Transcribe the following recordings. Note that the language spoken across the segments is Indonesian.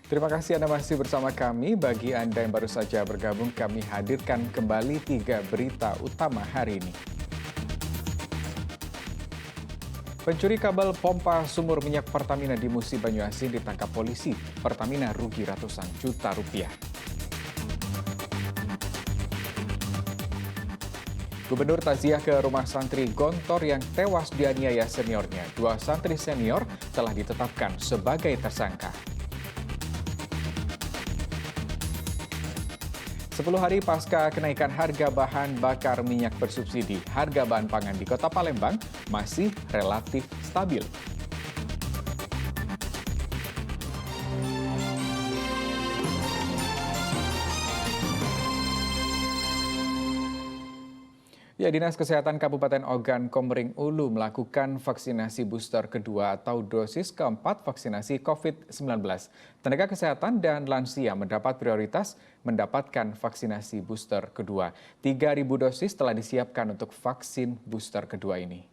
Terima kasih Anda masih bersama kami. Bagi Anda yang baru saja bergabung, kami hadirkan kembali 3 berita utama hari ini. Pencuri kabel pompa sumur minyak Pertamina di Musi Banyuasin ditangkap polisi. Pertamina rugi ratusan juta rupiah. Gubernur takziah ke rumah santri Gontor yang tewas dianiaya seniornya. 2 santri senior telah ditetapkan sebagai tersangka. 10 hari pasca kenaikan harga bahan bakar minyak bersubsidi, harga bahan pangan di Kota Palembang masih relatif stabil. Ya, Dinas Kesehatan Kabupaten Ogan Komering Ulu melakukan vaksinasi booster kedua atau dosis keempat vaksinasi COVID-19. Tenaga kesehatan dan lansia mendapat prioritas mendapatkan vaksinasi booster kedua. 3.000 dosis telah disiapkan untuk vaksin booster kedua ini.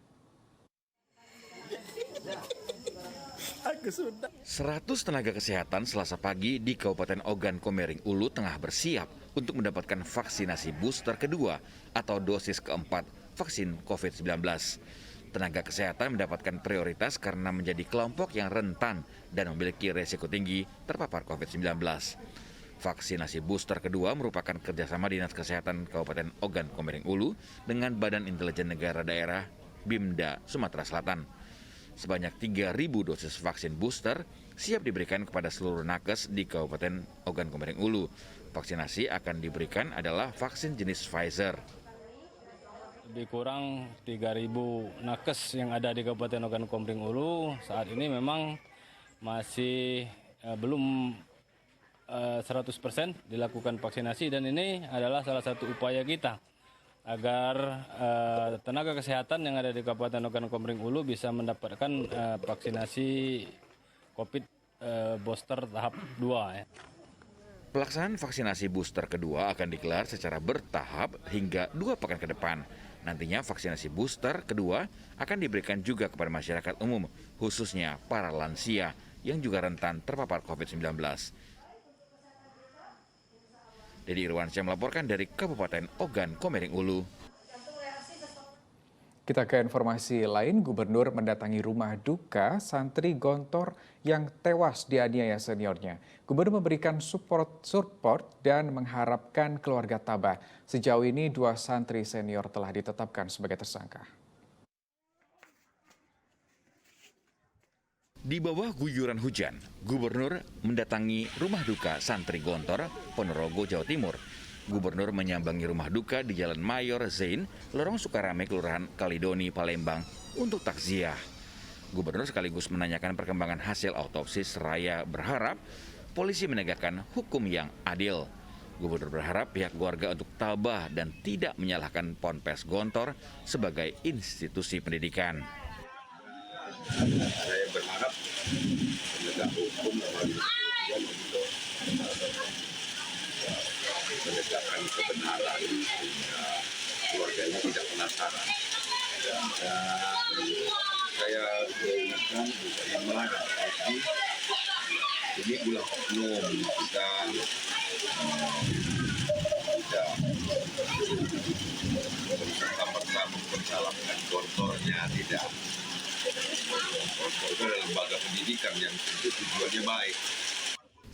100 tenaga kesehatan Selasa pagi di Kabupaten Ogan Komering Ulu tengah bersiap untuk mendapatkan vaksinasi booster kedua atau dosis keempat vaksin COVID-19. Tenaga kesehatan mendapatkan prioritas karena menjadi kelompok yang rentan dan memiliki resiko tinggi terpapar COVID-19. Vaksinasi booster kedua merupakan kerjasama Dinas Kesehatan Kabupaten Ogan Komering Ulu dengan Badan Intelijen Negara Daerah BIMDA Sumatera Selatan. Sebanyak 3.000 dosis vaksin booster siap diberikan kepada seluruh nakes di Kabupaten Ogan Komering Ulu. Vaksinasi akan diberikan adalah vaksin jenis Pfizer. Lebih kurang 3.000 nakes yang ada di Kabupaten Ogan Komering Ulu saat ini memang masih belum 100% dilakukan vaksinasi, dan ini adalah salah satu upaya kita agar tenaga kesehatan yang ada di Kabupaten Ogan Komering Ulu bisa mendapatkan vaksinasi COVID booster tahap 2. Ya. Pelaksanaan vaksinasi booster kedua akan digelar secara bertahap hingga 2 pekan ke depan. Nantinya vaksinasi booster kedua akan diberikan juga kepada masyarakat umum, khususnya para lansia yang juga rentan terpapar COVID-19. Dedi Irwansyah melaporkan dari Kabupaten Ogan Komering Ulu. Kita ke informasi lain, Gubernur mendatangi rumah duka santri Gontor yang tewas dianiaya seniornya. Gubernur memberikan support dan mengharapkan keluarga tabah. Sejauh ini 2 santri senior telah ditetapkan sebagai tersangka. Di bawah guyuran hujan, Gubernur mendatangi rumah duka santri Gontor, Ponorogo, Jawa Timur. Gubernur menyambangi rumah duka di Jalan Mayor Zain, Lorong Sukarame, Kelurahan Kalidoni, Palembang untuk takziah. Gubernur sekaligus menanyakan perkembangan hasil autopsi seraya berharap polisi menegakkan hukum yang adil. Gubernur berharap pihak keluarga untuk tabah dan tidak menyalahkan Ponpes Gontor sebagai institusi pendidikan. Saya berharap penegak hukum kepolisian untuk menegakkan kebenaran sehingga keluarganya tidak penasaran. Dan saya ingatkan bukan melarang, tapi ini ulah oknum, kita tidak serta-merta mensalahkan Gontornya, tidak. Gontor itu adalah lembaga pendidikan yang tentu tujuannya baik.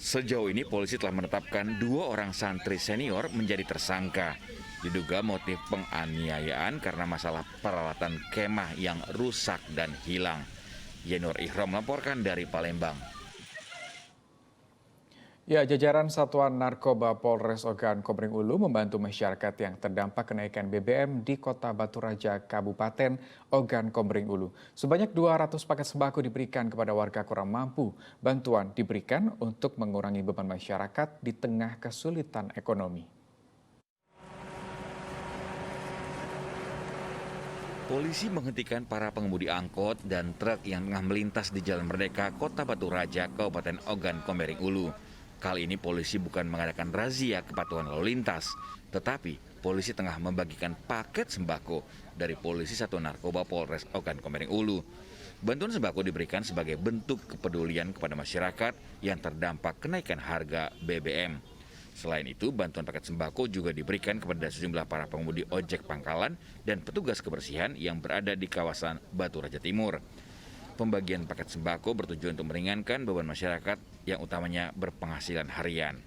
Sejauh ini polisi telah menetapkan 2 orang santri senior menjadi tersangka. Diduga motif penganiayaan karena masalah peralatan kemah yang rusak dan hilang. Yenur Ihram melaporkan dari Palembang. Ya, jajaran Satuan Narkoba Polres Ogan Komering Ulu membantu masyarakat yang terdampak kenaikan BBM di Kota Batu Raja, Kabupaten Ogan Komering Ulu. Sebanyak 200 paket sembako diberikan kepada warga kurang mampu. Bantuan diberikan untuk mengurangi beban masyarakat di tengah kesulitan ekonomi. Polisi menghentikan para pengemudi angkot dan truk yang tengah melintas di Jalan Merdeka, Kota Batu Raja, Kabupaten Ogan Komering Ulu. Kali ini polisi bukan mengadakan razia kepatuhan lalu lintas, tetapi polisi tengah membagikan paket sembako dari Polisi Satuan Narkoba Polres Ogan Komering Ulu. Bantuan sembako diberikan sebagai bentuk kepedulian kepada masyarakat yang terdampak kenaikan harga BBM. Selain itu, bantuan paket sembako juga diberikan kepada sejumlah para pengemudi ojek pangkalan dan petugas kebersihan yang berada di kawasan Batu Raja Timur. Pembagian paket sembako bertujuan untuk meringankan beban masyarakat yang utamanya berpenghasilan harian.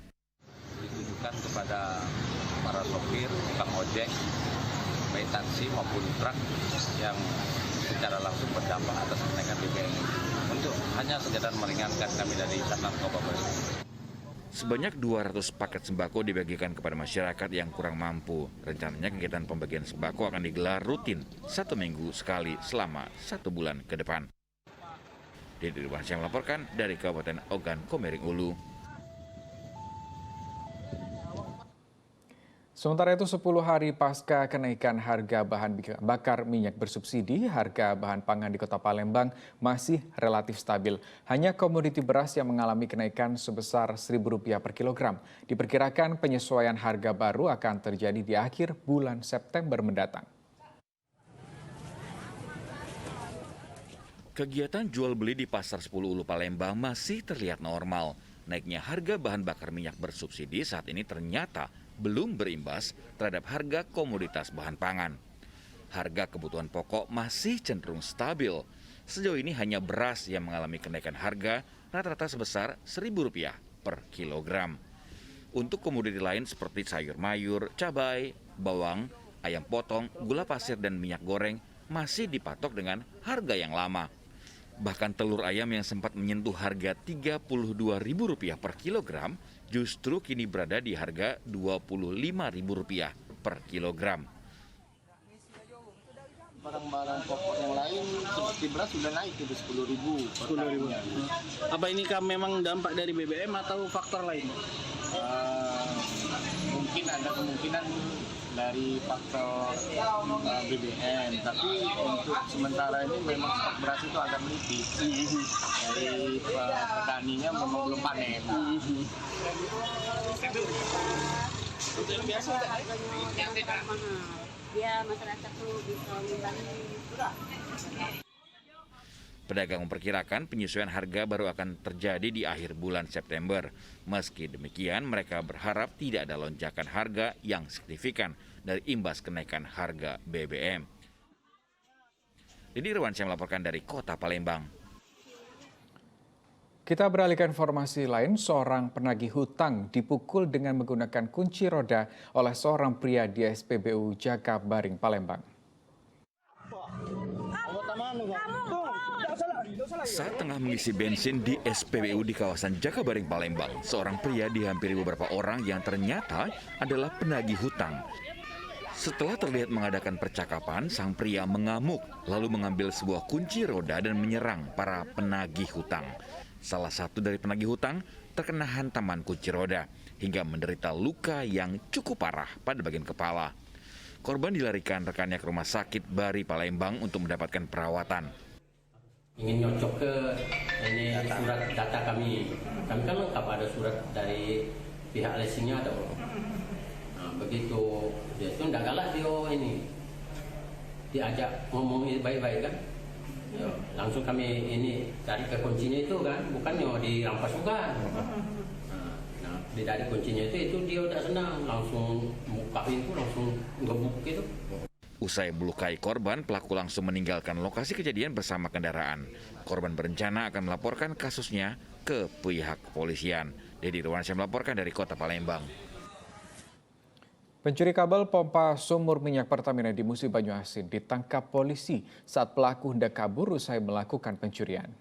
Ditujukan kepada para sopir, tukang ojek, baik taksi maupun truk yang secara langsung berdampak atas kenaikan BBM untuk hanya sekedar meringankan kami dari Satlantas Narkoba. Sebanyak 200 paket sembako dibagikan kepada masyarakat yang kurang mampu. Rencananya kegiatan pembagian sembako akan digelar rutin 1 minggu sekali selama 1 bulan ke depan. Dedy Irwansyah melaporkan dari Kabupaten Ogan Komering Ulu. Sementara itu 10 hari pasca kenaikan harga bahan bakar minyak bersubsidi, harga bahan pangan di Kota Palembang masih relatif stabil. Hanya komoditi beras yang mengalami kenaikan sebesar Rp1.000 per kilogram. Diperkirakan penyesuaian harga baru akan terjadi di akhir bulan September mendatang. Kegiatan jual beli di Pasar 10 Ulu Palembang masih terlihat normal. Naiknya harga bahan bakar minyak bersubsidi saat ini ternyata belum berimbas terhadap harga komoditas bahan pangan. Harga kebutuhan pokok masih cenderung stabil. Sejauh ini hanya beras yang mengalami kenaikan harga rata-rata sebesar Rp1.000 per kilogram. Untuk komoditi lain seperti sayur mayur, cabai, bawang, ayam potong, gula pasir, dan minyak goreng masih dipatok dengan harga yang lama. Bahkan telur ayam yang sempat menyentuh harga Rp32.000 per kilogram justru kini berada di harga Rp25.000 per kilogram. Barang-barang pokok yang lain seperti beras sudah naik ke 10.000. 10.000. Apa ini memang dampak dari BBM atau faktor lain? Mungkin ada kemungkinan dari faktor BBM, tapi untuk sementara ini memang stok beras itu agak menipis. Dari petaninya memang belum panen. Itu biasa biar masyarakat tuh bisa membantu. Pedagang memperkirakan penyesuaian harga baru akan terjadi di akhir bulan September. Meski demikian, mereka berharap tidak ada lonjakan harga yang signifikan dari imbas kenaikan harga BBM. Dedy Irwansyah melaporkan dari Kota Palembang. Kita beralih ke informasi lain, seorang penagih hutang dipukul dengan menggunakan kunci roda oleh seorang pria di SPBU Jakabaring, Palembang. Saat tengah mengisi bensin di SPBU di kawasan Jakabaring, Palembang, seorang pria dihampiri beberapa orang yang ternyata adalah penagih hutang. Setelah terlihat mengadakan percakapan, sang pria mengamuk lalu mengambil sebuah kunci roda dan menyerang para penagih hutang. Salah satu dari penagih hutang terkena hantaman kunci roda hingga menderita luka yang cukup parah pada bagian kepala. Korban dilarikan rekannya ke rumah sakit Bari Palembang untuk mendapatkan perawatan. Ingin nyocok ke ini surat data kami. Kami kan lengkap, ada surat dari pihak leasingnya ada. Nah, begitu dia itu tidak galak, dia ini diajak ngomong baik-baik kan. Ya, langsung kami ini cari ke kuncinya itu kan, bukannya dirampas bukan. Nah, dari kuncinya itu dia udah senang, langsung buka pintu, langsung gebuk gitu. Usai melukai korban, pelaku langsung meninggalkan lokasi kejadian bersama kendaraan. Korban berencana akan melaporkan kasusnya ke pihak kepolisian. Dedy Irwansyah melaporkan dari Kota Palembang. Pencuri kabel pompa sumur minyak Pertamina di Musi Banyuasin ditangkap polisi saat pelaku hendak kabur usai melakukan pencurian.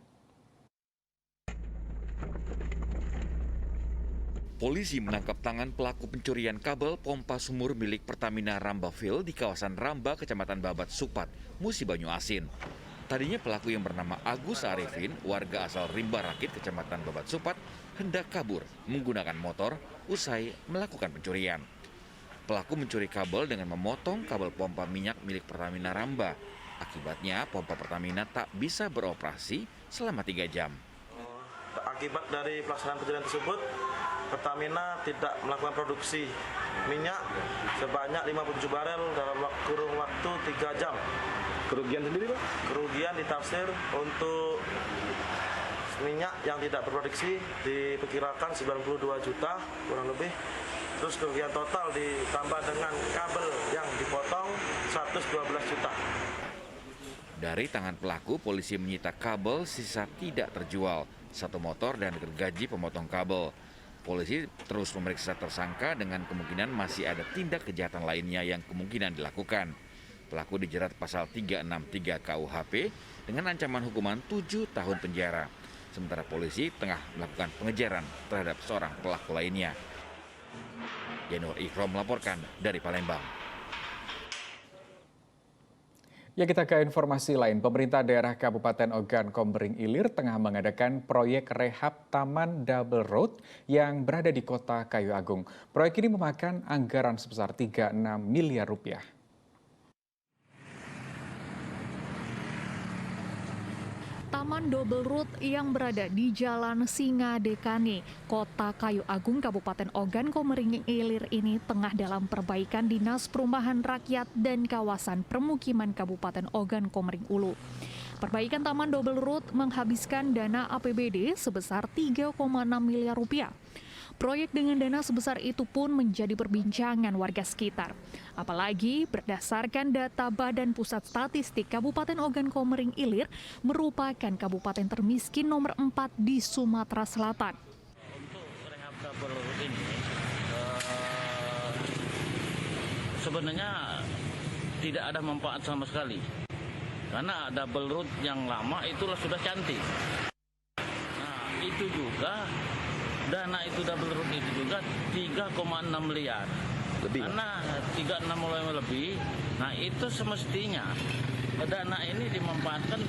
Polisi menangkap tangan pelaku pencurian kabel pompa sumur milik Pertamina Rambaville di kawasan Ramba, Kecamatan Babat Supat, Musi Banyuasin. Tadinya pelaku yang bernama Agus Arifin, warga asal Rimba Rakit, Kecamatan Babat Supat, hendak kabur menggunakan motor usai melakukan pencurian. Pelaku mencuri kabel dengan memotong kabel pompa minyak milik Pertamina Ramba. Akibatnya pompa Pertamina tak bisa beroperasi selama 3 jam. Akibat dari pelaksanaan pencurian tersebut, Pertamina tidak melakukan produksi minyak sebanyak 57 barel dalam kurun waktu 3 jam. Kerugian sendiri, Pak? Kerugian ditafsir untuk minyak yang tidak berproduksi diperkirakan 92 juta kurang lebih. Terus kerugian total ditambah dengan kabel yang dipotong 112 juta. Dari tangan pelaku, polisi menyita kabel sisa tidak terjual, 1 motor dan gergaji pemotong kabel. Polisi terus memeriksa tersangka dengan kemungkinan masih ada tindak kejahatan lainnya yang kemungkinan dilakukan. Pelaku dijerat pasal 363 KUHP dengan ancaman hukuman 7 tahun penjara. Sementara polisi tengah melakukan pengejaran terhadap seorang pelaku lainnya. Januar Ikrom melaporkan dari Palembang. Ya, kita ke informasi lain. Pemerintah daerah Kabupaten Ogan Komering Ilir tengah mengadakan proyek rehab Taman Double Road yang berada di Kota Kayu Agung. Proyek ini memakan anggaran sebesar 36 miliar rupiah. Taman Double Road yang berada di Jalan Singadekane, Kota Kayu Agung, Kabupaten Ogan Komering Ilir ini tengah dalam perbaikan Dinas Perumahan Rakyat dan Kawasan Permukiman Kabupaten Ogan Komering Ulu. Perbaikan Taman Double Road menghabiskan dana APBD sebesar 3,6 miliar rupiah. Proyek dengan dana sebesar itu pun menjadi perbincangan warga sekitar. Apalagi berdasarkan data Badan Pusat Statistik Kabupaten Ogan Komering Ilir merupakan kabupaten termiskin nomor 4 di Sumatera Selatan. Untuk rehab double road ini sebenarnya tidak ada manfaat sama sekali. Karena double road yang lama itulah sudah cantik. Nah, itu juga dana itu double road itu juga 3,6 miliar. Lebih. Karena 36 miliar lebih. Nah, itu semestinya dana ini dimanfaatkan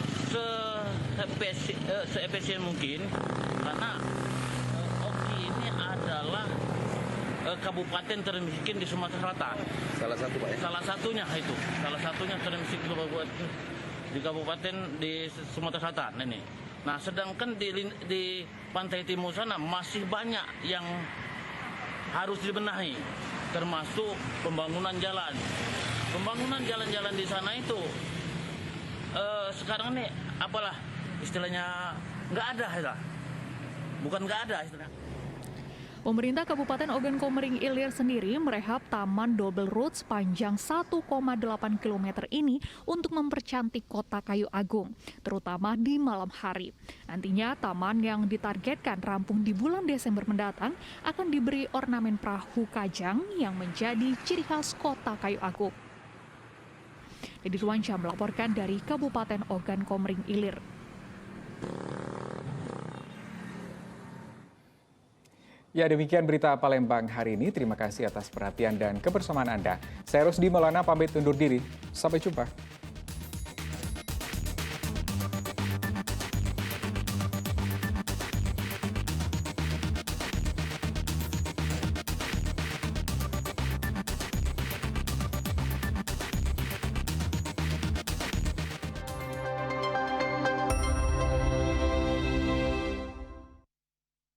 seefisien mungkin karena Oki ini adalah kabupaten termiskin di Sumatera Selatan. Salah satu, Pak, ya? Salah satunya termiskin di kabupaten di Sumatera Selatan ini. Nah, sedangkan di pantai timur sana masih banyak yang harus dibenahi, termasuk pembangunan jalan. Pembangunan jalan-jalan di sana itu sekarang ini apalah istilahnya nggak ada, bukan nggak ada istilahnya. Pemerintah Kabupaten Ogan Komering Ilir sendiri merehab Taman Double Road sepanjang 1,8 km ini untuk mempercantik Kota Kayu Agung, terutama di malam hari. Nantinya taman yang ditargetkan rampung di bulan Desember mendatang akan diberi ornamen perahu kajang yang menjadi ciri khas Kota Kayu Agung. Dedi Ruansyah melaporkan dari Kabupaten Ogan Komering Ilir. Ya, demikian berita Palembang hari ini. Terima kasih atas perhatian dan kebersamaan Anda. Saya Rusdi Maulana pamit undur diri. Sampai jumpa.